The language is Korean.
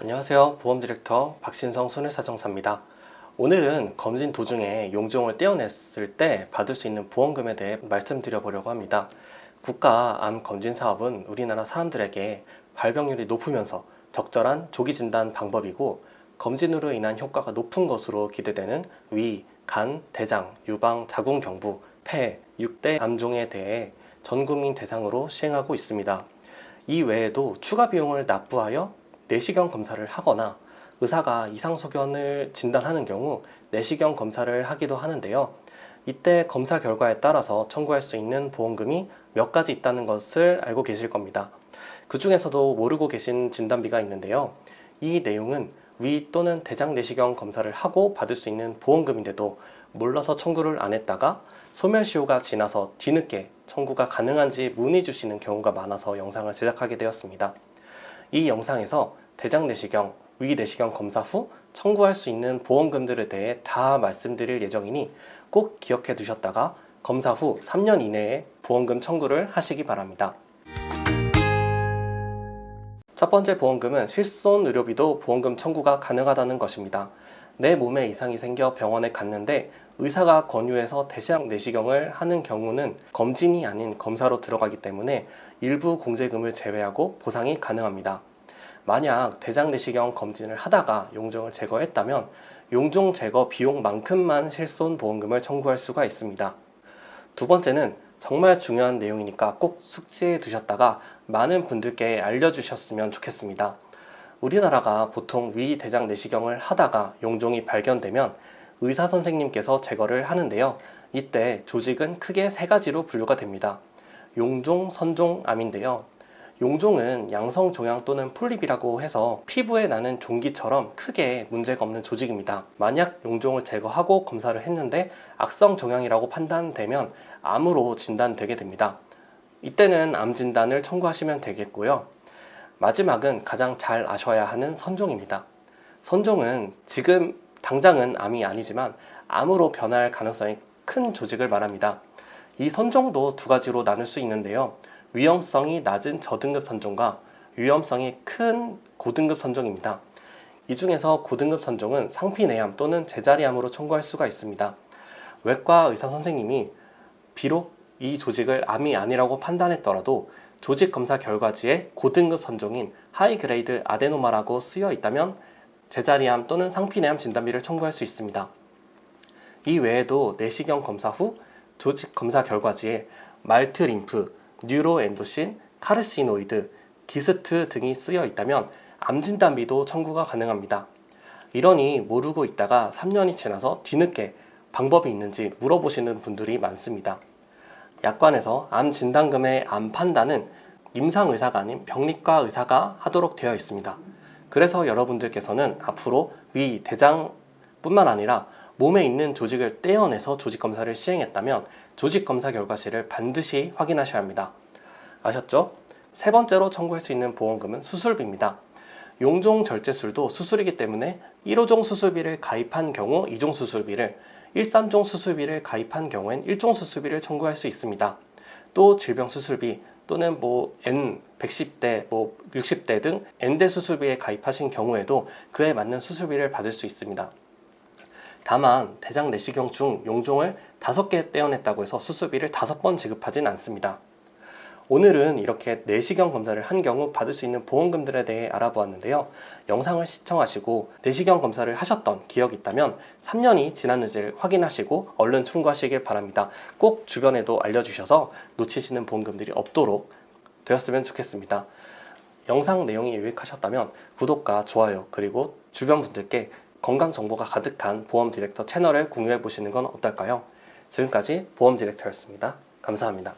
안녕하세요. 보험 디렉터 박신성 손해사정사입니다. 오늘은 검진 도중에 용종을 떼어냈을 때 받을 수 있는 보험금에 대해 말씀드려보려고 합니다. 국가 암 검진 사업은 우리나라 사람들에게 발병률이 높으면서 적절한 조기 진단 방법이고 검진으로 인한 효과가 높은 것으로 기대되는 위, 간, 대장, 유방, 자궁, 경부, 폐, 6대 암종에 대해 전 국민 대상으로 시행하고 있습니다. 이 외에도 추가 비용을 납부하여 내시경 검사를 하거나 의사가 이상소견을 진단하는 경우 내시경 검사를 하기도 하는데요. 이때 검사 결과에 따라서 청구할 수 있는 보험금이 몇 가지 있다는 것을 알고 계실 겁니다. 그 중에서도 모르고 계신 진단비가 있는데요. 이 내용은 위 또는 대장 내시경 검사를 하고 받을 수 있는 보험금인데도 몰라서 청구를 안 했다가 소멸시효가 지나서 뒤늦게 청구가 가능한지 문의 주시는 경우가 많아서 영상을 제작하게 되었습니다. 이 영상에서 대장 내시경, 위 내시경 검사 후 청구할 수 있는 보험금들에 대해 다 말씀드릴 예정이니 꼭 기억해 두셨다가 검사 후 3년 이내에 보험금 청구를 하시기 바랍니다. 첫 번째 보험금은 실손 의료비도 보험금 청구가 가능하다는 것입니다. 내 몸에 이상이 생겨 병원에 갔는데 의사가 권유해서 대장 내시경을 하는 경우는 검진이 아닌 검사로 들어가기 때문에 일부 공제금을 제외하고 보상이 가능합니다. 만약 대장 내시경 검진을 하다가 용종을 제거했다면 용종 제거 비용만큼만 실손 보험금을 청구할 수가 있습니다. 두 번째는 정말 중요한 내용이니까 꼭 숙지해 두셨다가 많은 분들께 알려주셨으면 좋겠습니다. 우리나라가 보통 위 대장 내시경을 하다가 용종이 발견되면 의사 선생님께서 제거를 하는데요. 이때 조직은 크게 세 가지로 분류가 됩니다. 용종, 선종, 암인데요. 용종은 양성 종양 또는 폴립이라고 해서 피부에 나는 종기처럼 크게 문제가 없는 조직입니다. 만약 용종을 제거하고 검사를 했는데 악성 종양이라고 판단되면 암으로 진단되게 됩니다. 이때는 암 진단을 청구하시면 되겠고요. 마지막은 가장 잘 아셔야 하는 선종입니다. 선종은 지금 당장은 암이 아니지만 암으로 변할 가능성이 큰 조직을 말합니다. 이 선종도 두 가지로 나눌 수 있는데요. 위험성이 낮은 저등급 선종과 위험성이 큰 고등급 선종입니다. 이 중에서 고등급 선종은 상피내암 또는 제자리암으로 청구할 수가 있습니다. 외과 의사 선생님이 비록 이 조직을 암이 아니라고 판단했더라도 조직 검사 결과지에 고등급 선종인 하이그레이드 아데노마라고 쓰여 있다면 제자리암 또는 상피내암 진단비를 청구할 수 있습니다. 이 외에도 내시경 검사 후 조직 검사 결과지에 말트 림프, 뉴로엔도신, 카르시노이드, 기스트 등이 쓰여 있다면 암 진단비도 청구가 가능합니다. 이러니 모르고 있다가 3년이 지나서 뒤늦게 방법이 있는지 물어보시는 분들이 많습니다. 약관에서 암 진단금의 암 판단은 임상의사가 아닌 병리과 의사가 하도록 되어 있습니다. 그래서 여러분들께서는 앞으로 위, 대장뿐만 아니라 몸에 있는 조직을 떼어내서 조직검사를 시행했다면 조직검사 결과지를 반드시 확인하셔야 합니다. 아셨죠? 세 번째로 청구할 수 있는 보험금은 수술비입니다. 용종 절제술도 수술이기 때문에 1호종 수술비를 가입한 경우 2종 수술비를, 1, 3종 수술비를 가입한 경우엔 1종 수술비를 청구할 수 있습니다. 또 질병 수술비 또는 N 110대, 60대 등 N대 수술비에 가입하신 경우에도 그에 맞는 수술비를 받을 수 있습니다. 다만 대장 내시경 중 용종을 5개 떼어냈다고 해서 수술비를 5번 지급하진 않습니다. 오늘은 이렇게 내시경 검사를 한 경우 받을 수 있는 보험금들에 대해 알아보았는데요. 영상을 시청하시고 내시경 검사를 하셨던 기억이 있다면 3년이 지났는지를 확인하시고 얼른 청구하시길 바랍니다. 꼭 주변에도 알려주셔서 놓치시는 보험금들이 없도록 되었으면 좋겠습니다. 영상 내용이 유익하셨다면 구독과 좋아요 그리고 주변 분들께 건강 정보가 가득한 보험 디렉터 채널을 공유해 보시는 건 어떨까요? 지금까지 보험 디렉터였습니다. 감사합니다.